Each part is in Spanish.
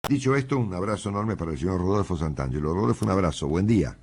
Dicho esto, un abrazo enorme para el señor Rodolfo Santangelo. Rodolfo, un abrazo, buen día.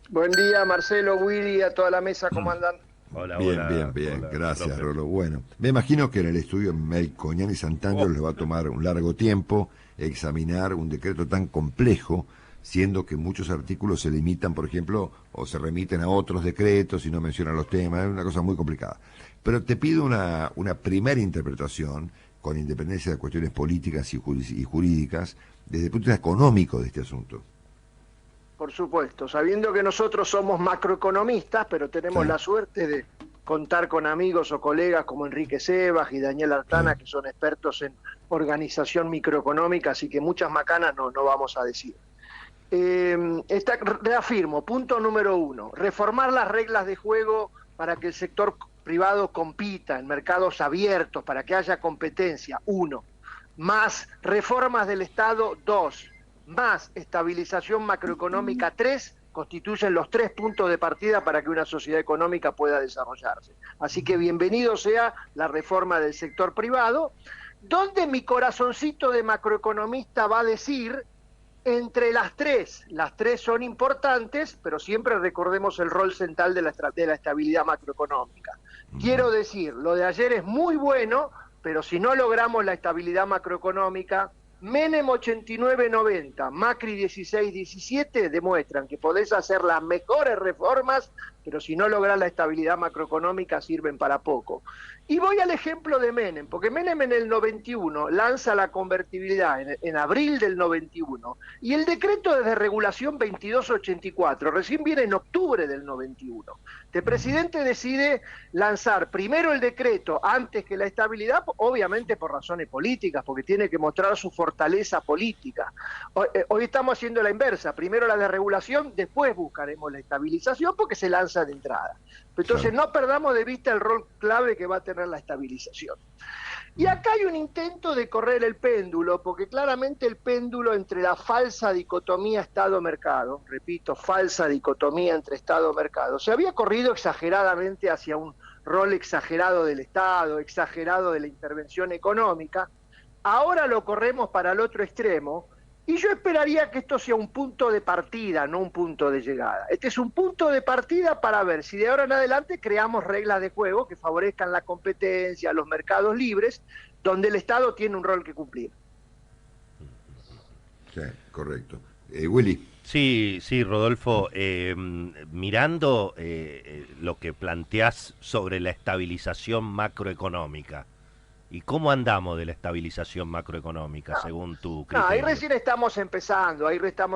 Buen día, Marcelo, Willy, a toda la mesa, ¿cómo andan? Hola, Bien, bien, hola, bien. hola, Gracias, profe. Rolo. Bueno, me imagino que en el estudio Melconian y Santangelo Oh, les va a tomar un largo tiempo examinar un decreto tan complejo, siendo que muchos artículos se limitan, por ejemplo, o se remiten a otros decretos y no mencionan los temas. Es una cosa muy complicada. Pero te pido una primera interpretación, con independencia de cuestiones políticas y jurídicas, desde el punto de vista económico de este asunto. Por supuesto, sabiendo que nosotros somos macroeconomistas, pero tenemos Sí, la suerte de contar con amigos o colegas como Enrique Sebas y Daniel Artana, sí. que son expertos en organización microeconómica, así que muchas macanas no vamos a decir. Reafirmo, punto número uno, reformar las reglas de juego para que el sector privado compita en mercados abiertos, para que haya competencia, uno, más reformas del Estado, dos, más estabilización macroeconómica, tres, constituyen los tres puntos de partida para que una sociedad económica pueda desarrollarse. Así que bienvenido sea la reforma del sector privado, donde mi corazoncito de macroeconomista va a decir entre las tres son importantes, pero siempre recordemos el rol central de la estabilidad macroeconómica. Ujú. Quiero decir, lo de ayer es muy bueno, pero si no logramos la estabilidad macroeconómica, Menem 89-90, Macri 16-17 demuestran que podés hacer las mejores reformas, pero si no lográs la estabilidad macroeconómica sirven para poco. Y voy al ejemplo de Menem, porque Menem en el 91 lanza la convertibilidad en abril del 91 y el decreto de desregulación 2284 recién viene en octubre del 91. El presidente decide lanzar primero el decreto antes que la estabilidad, obviamente por razones políticas, porque tiene que mostrar su fortaleza política. Hoy estamos haciendo la inversa, primero la desregulación, después buscaremos la estabilización porque se lanza de entrada. Entonces Claro. no perdamos de vista el rol clave que va a tener la estabilización. Y acá hay un intento de correr el péndulo, porque claramente el péndulo entre la falsa dicotomía Estado-mercado, repito, falsa dicotomía entre Estado-mercado, se había corrido exageradamente hacia un rol exagerado del Estado, exagerado de la intervención económica. Ahora lo corremos para el otro extremo, y yo esperaría que esto sea un punto de partida, no un punto de llegada. Este es un punto de partida para ver si de ahora en adelante creamos reglas de juego que favorezcan la competencia, los mercados libres, donde el Estado tiene un rol que cumplir. Sí, correcto. Willy. sí, sí, Rodolfo, mirando lo que planteás sobre la estabilización macroeconómica, ¿y cómo andamos de la estabilización macroeconómica No, según tu no, ahí criterio? recién estamos empezando,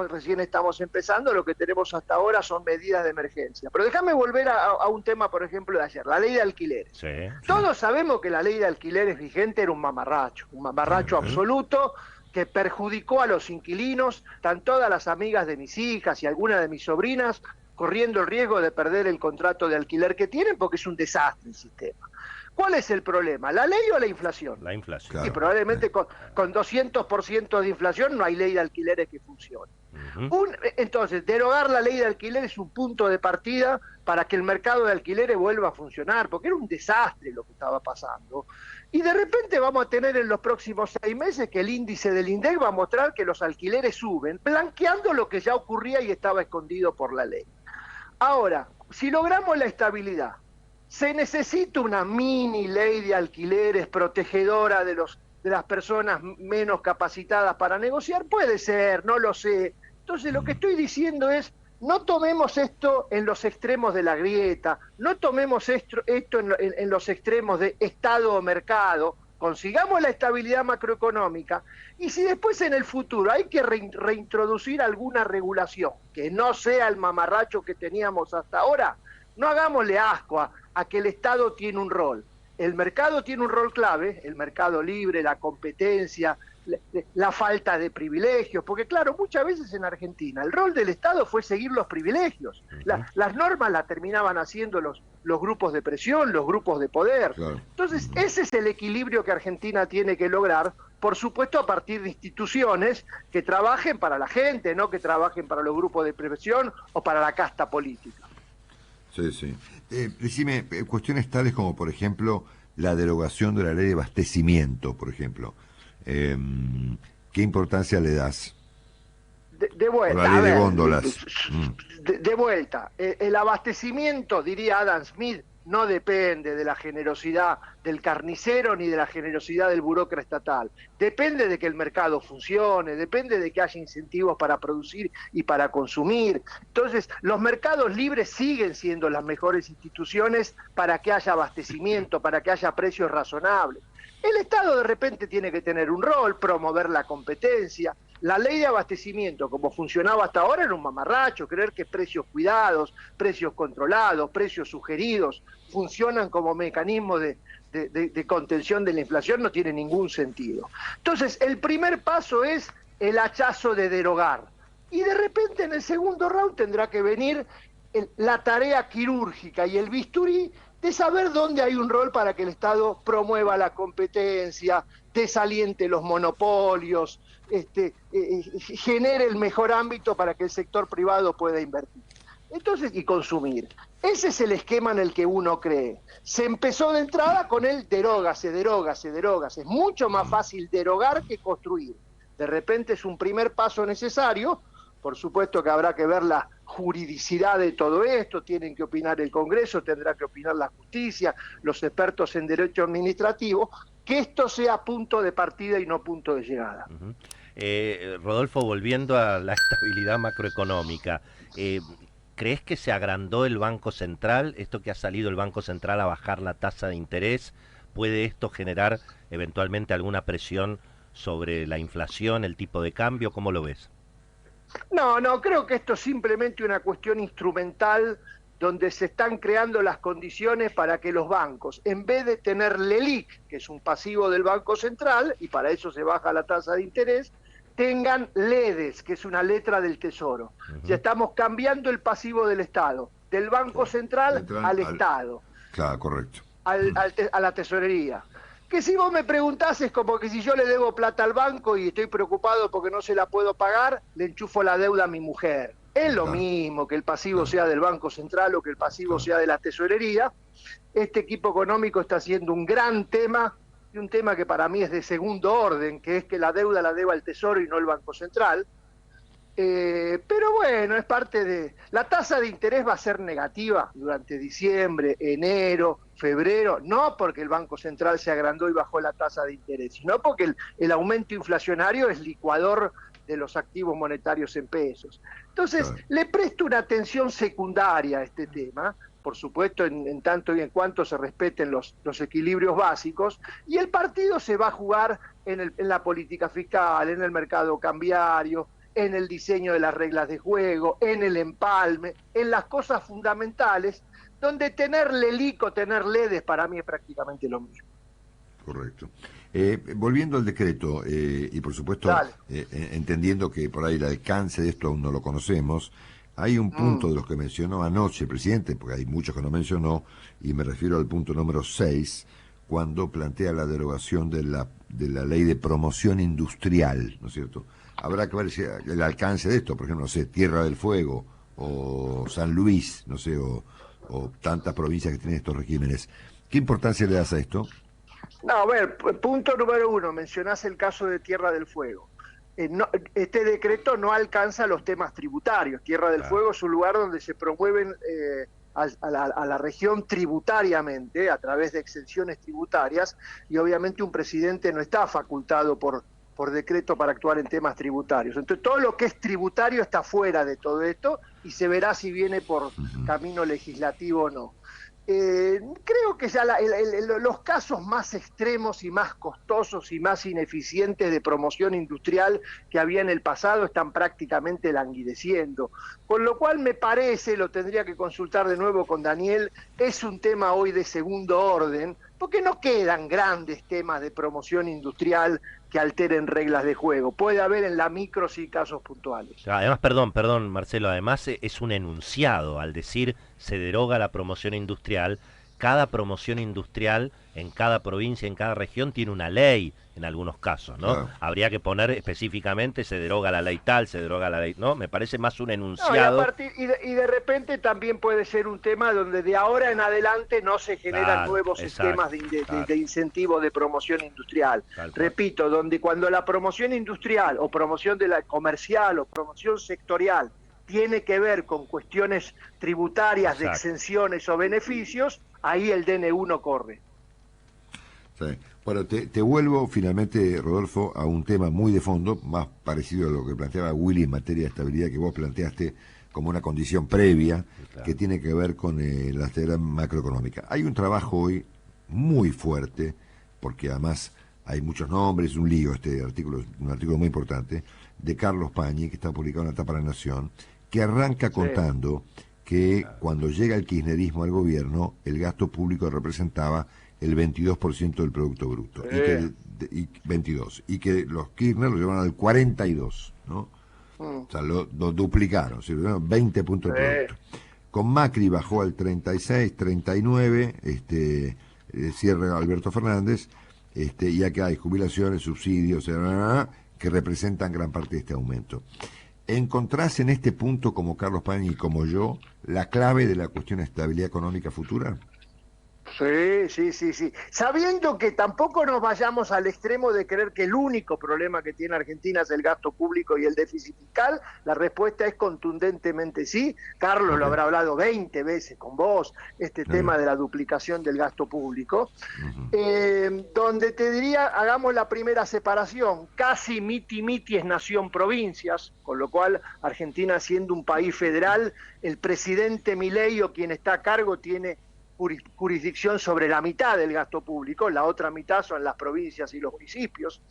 recién estamos empezando, lo que tenemos hasta ahora son medidas de emergencia. Pero déjame volver a un tema, por ejemplo, de ayer, la ley de alquileres. Sí, Sí, Todos sabemos que la ley de alquileres vigente era un mamarracho ujú, absoluto que perjudicó a los inquilinos, están todas las amigas de mis hijas y algunas de mis sobrinas corriendo el riesgo de perder el contrato de alquiler que tienen porque es un desastre el sistema. ¿Cuál es el problema? ¿La ley o la inflación? la inflación. Y claro. probablemente con 200% de inflación no hay ley de alquileres que funcione. Ujú. Entonces, derogar la ley de alquiler es un punto de partida para que el mercado de alquileres vuelva a funcionar, porque era un desastre lo que estaba pasando. Y de repente vamos a tener en los próximos 6 meses que el índice del INDEC va a mostrar que los alquileres suben, blanqueando lo que ya ocurría y estaba escondido por la ley. Ahora, si logramos la estabilidad, se necesita una mini ley de alquileres protegedora de las personas menos capacitadas para negociar. Puede ser, no lo sé. Entonces lo que Mm. estoy diciendo es, no tomemos esto en los extremos de la grieta, no tomemos esto en los extremos de Estado o mercado, consigamos la estabilidad macroeconómica y si después en el futuro hay que reintroducir alguna regulación que no sea el mamarracho que teníamos hasta ahora, no hagámosle asco a que el Estado tiene un rol. El mercado tiene un rol clave, el mercado libre, la competencia, la falta de privilegios, porque claro, muchas veces en Argentina el rol del Estado fue seguir los privilegios. Ujú. Las normas las terminaban haciendo los grupos de presión, los grupos de poder. Claro. Entonces, ese es el equilibrio que Argentina tiene que lograr, por supuesto a partir de instituciones que trabajen para la gente, no que trabajen para los grupos de presión o para la casta política. Sí, sí. Decime, cuestiones tales como, por ejemplo, la derogación de la ley de abastecimiento, por ejemplo. Eh, ¿qué importancia le das? De O vuelta, la ley a de ver, góndolas. de vuelta, el abastecimiento, diría Adam Smith, no depende de la generosidad del carnicero ni de la generosidad del burócrata estatal. Depende de que el mercado funcione, depende de que haya incentivos para producir y para consumir. Entonces, los mercados libres siguen siendo las mejores instituciones para que haya abastecimiento, para que haya precios razonables. El Estado de repente tiene que tener un rol, promover la competencia. La ley de abastecimiento, como funcionaba hasta ahora, era un mamarracho, creer que precios cuidados, precios controlados, precios sugeridos, funcionan como mecanismo de contención de la inflación no tiene ningún sentido. Entonces, el primer paso es el hachazo de derogar. Y de repente en el segundo round tendrá que venir la tarea quirúrgica y el bisturí de saber dónde hay un rol para que el Estado promueva la competencia, desaliente los monopolios, genere el mejor ámbito para que el sector privado pueda invertir. Entonces, y consumir. Ese es el esquema en el que uno cree. Se empezó de entrada con el derógase, derógase, derógase. Es mucho más fácil derogar que construir. De repente es un primer paso necesario. Por supuesto que habrá que ver la juridicidad de todo esto, tienen que opinar el Congreso, tendrá que opinar la justicia, los expertos en derecho administrativo, que esto sea punto de partida y no punto de llegada. Rodolfo, volviendo a la estabilidad macroeconómica, ¿crees que se agrandó el Banco Central? Esto que ha salido el Banco Central a bajar la tasa de interés, ¿puede esto generar eventualmente alguna presión sobre la inflación, el tipo de cambio? ¿Cómo lo ves? No, creo que esto es simplemente una cuestión instrumental donde se están creando las condiciones para que los bancos, en vez de tener LELIQ, que es un pasivo del Banco Central, y para eso se baja la tasa de interés, tengan LEDES, que es una letra del Tesoro. Ya estamos cambiando el pasivo del Estado, del Banco Central al Estado. Claro, correcto. A la tesorería. Que si vos me preguntás es como que si yo le debo plata al banco y estoy preocupado porque no se la puedo pagar, le enchufo la deuda a mi mujer. Es lo mismo que el pasivo sea del Banco Central o que el pasivo sea de la tesorería. Este equipo económico está haciendo un gran tema, y un tema que para mí es de segundo orden, que es que la deuda la deba el Tesoro y no el Banco Central. Pero bueno, es parte de... La tasa de interés va a ser negativa durante diciembre, enero, febrero, no porque el Banco Central se agrandó y bajó la tasa de interés, sino porque el aumento inflacionario es licuador de los activos monetarios en pesos. Entonces, le presto una atención secundaria a este tema, por supuesto, en tanto y en cuanto se respeten los equilibrios básicos, y el partido se va a jugar en la política fiscal, en el mercado cambiario, en el diseño de las reglas de juego, en el empalme, en las cosas fundamentales, donde tener LELIQ o tener LEDES para mí es prácticamente lo mismo. Correcto. Volviendo al decreto, y por supuesto entendiendo que por ahí el alcance de esto aún no lo conocemos, hay un punto de los que mencionó anoche el presidente, porque hay muchos que no mencionó, y me refiero al punto número 6, cuando plantea la derogación de la ley de promoción industrial, ¿no es cierto? Habrá que ver si el alcance de esto, por ejemplo, no sé, Tierra del Fuego o San Luis, no sé, o tantas provincias que tienen estos regímenes. ¿Qué importancia le das a esto? No, a ver, punto número 1, mencionás el caso de Tierra del Fuego. Este decreto no alcanza los temas tributarios. Tierra del Fuego es un lugar donde se promueven a la región tributariamente, a través de exenciones tributarias, y obviamente un presidente no está facultado por decreto para actuar en temas tributarios. Entonces todo lo que es tributario está fuera de todo esto y se verá si viene por camino legislativo o no. Creo que ya los casos más extremos y más costosos y más ineficientes de promoción industrial que había en el pasado están prácticamente languideciendo. Con lo cual me parece, lo tendría que consultar de nuevo con Daniel, es un tema hoy de segundo orden, porque no quedan grandes temas de promoción industrial que alteren reglas de juego. Puede haber en la micro sí casos puntuales. Además, perdón, Marcelo, además es un enunciado al decir se deroga la promoción industrial, cada promoción industrial en cada provincia, en cada región, tiene una ley en algunos casos, ¿no? Claro. Habría que poner específicamente, se deroga la ley tal, se deroga la ley, ¿no? Me parece más un No, enunciado. y de repente también puede ser un tema donde de ahora en adelante no se generan Claro, nuevos esquemas claro, de incentivo de promoción industrial. tal cual. Repito, donde cuando la promoción industrial o promoción de la comercial o promoción sectorial tiene que ver con cuestiones tributarias de Exacto. exenciones o beneficios, ahí el DNU no corre. Sí. Bueno, te vuelvo finalmente, Rodolfo, a un tema muy de fondo, más parecido a lo que planteaba Willy en materia de estabilidad, que vos planteaste como una condición previa, Claro. que tiene que ver con la estabilidad macroeconómica. Hay un trabajo hoy muy fuerte, porque además hay muchos nombres, es un lío este artículo, un artículo muy importante, de Carlos Pañi, que está publicado en la tapa de la Nación, que arranca contando que cuando llega el kirchnerismo al gobierno, el gasto público representaba el 22% del Producto Bruto, y 22, y que los Kirchner lo llevan al 42, ¿no? O sea, lo duplicaron, ¿sí? 20 puntos de producto. Con Macri bajó al 36, 39, cierra Alberto Fernández, y acá hay jubilaciones, subsidios, que representan gran parte de este aumento. ¿Encontrás en este punto, como Carlos Pañi y como yo, la clave de la cuestión de estabilidad económica futura? Sí. Sabiendo que tampoco nos vayamos al extremo de creer que el único problema que tiene Argentina es el gasto público y el déficit fiscal, la respuesta es contundentemente sí. Carlos lo habrá hablado 20 veces con vos, tema de la duplicación del gasto público. Donde te diría, hagamos la primera separación, casi miti es nación-provincias, con lo cual Argentina siendo un país federal, el presidente Milei o quien está a cargo tiene jurisdicción sobre la mitad del gasto público, la otra mitad son las provincias y los municipios.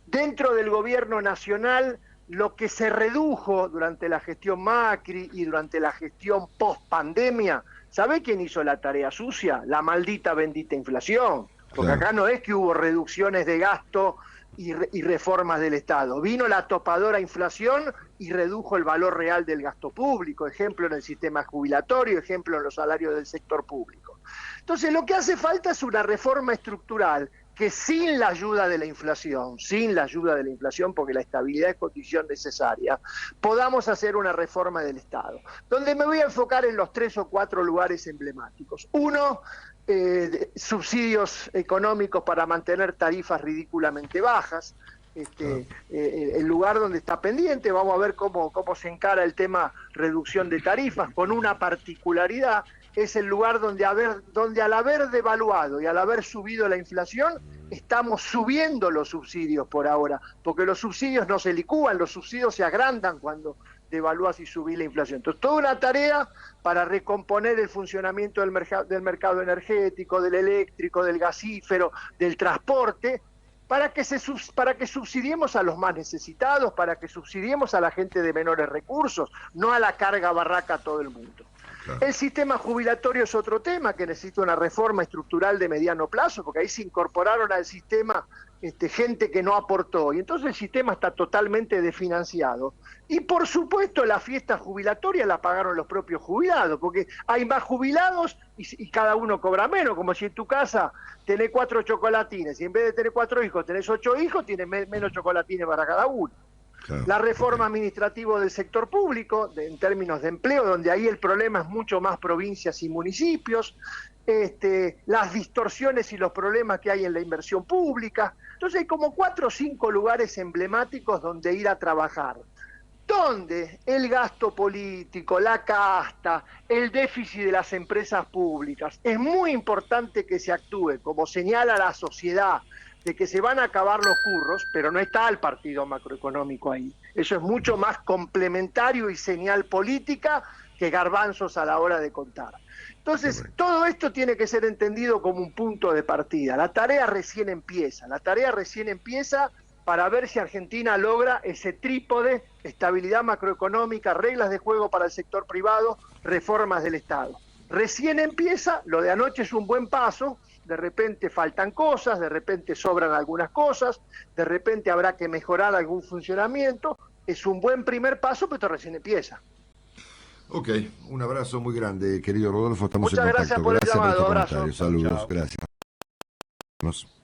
Dentro del gobierno nacional, lo que se redujo durante la gestión Macri y durante la gestión post-pandemia, ¿sabe quién hizo la tarea sucia? La maldita bendita inflación, porque acá no es que hubo reducciones de gasto y reformas del Estado. Vino la topadora inflación y redujo el valor real del gasto público, ejemplo en el sistema jubilatorio, ejemplo en los salarios del sector público. Entonces lo que hace falta es una reforma estructural que sin la ayuda de la inflación, porque la estabilidad es condición necesaria, podamos hacer una reforma del Estado, donde me voy a enfocar en los 3 o 4 lugares emblemáticos. Uno, subsidios económicos para mantener tarifas ridículamente bajas, el lugar donde está pendiente. Vamos a ver cómo se encara el tema reducción de tarifas, con una particularidad: es el lugar donde al haber devaluado y al haber subido la inflación, estamos subiendo los subsidios por ahora, porque los subsidios no se licúan, los subsidios se agrandan cuando devalúas y subís la inflación. Entonces, toda una tarea para recomponer el funcionamiento del mercado energético, del eléctrico, del gasífero, del transporte, para que subsidiemos a los más necesitados, para que subsidiemos a la gente de menores recursos, no a la carga barraca a todo el mundo. Claro. El sistema jubilatorio es otro tema que necesita una reforma estructural de mediano plazo, porque ahí se incorporaron al sistema gente que no aportó, y entonces el sistema está totalmente desfinanciado. Y por supuesto la fiesta jubilatoria la pagaron los propios jubilados, porque hay más jubilados y cada uno cobra menos, como si en tu casa tenés 4 chocolatines, y en vez de tener 4 hijos tenés 8 hijos, tienes menos chocolatines para cada uno. Claro. La reforma administrativa del sector público, en términos de empleo, donde ahí el problema es mucho más provincias y municipios, las distorsiones y los problemas que hay en la inversión pública. Entonces hay como 4 o 5 lugares emblemáticos donde ir a trabajar, donde el gasto político, la casta, el déficit de las empresas públicas, es muy importante que se actúe como señal a la sociedad de que se van a acabar los curros, pero no está el partido macroeconómico ahí. Eso es mucho más complementario y señal política que garbanzos a la hora de contar. Entonces, todo esto tiene que ser entendido como un punto de partida. La tarea recién empieza para ver si Argentina logra ese trípode: estabilidad macroeconómica, reglas de juego para el sector privado, reformas del Estado. Recién empieza, lo de anoche es un buen paso. De repente faltan cosas, de repente sobran algunas cosas, de repente habrá que mejorar algún funcionamiento. Es un buen primer paso, pero esto recién empieza. Ok, un abrazo muy grande, querido Rodolfo. Estamos Muchas en gracias contacto. por el Gracias por llamado, este abrazo. comentario. Saludos, Chao. gracias.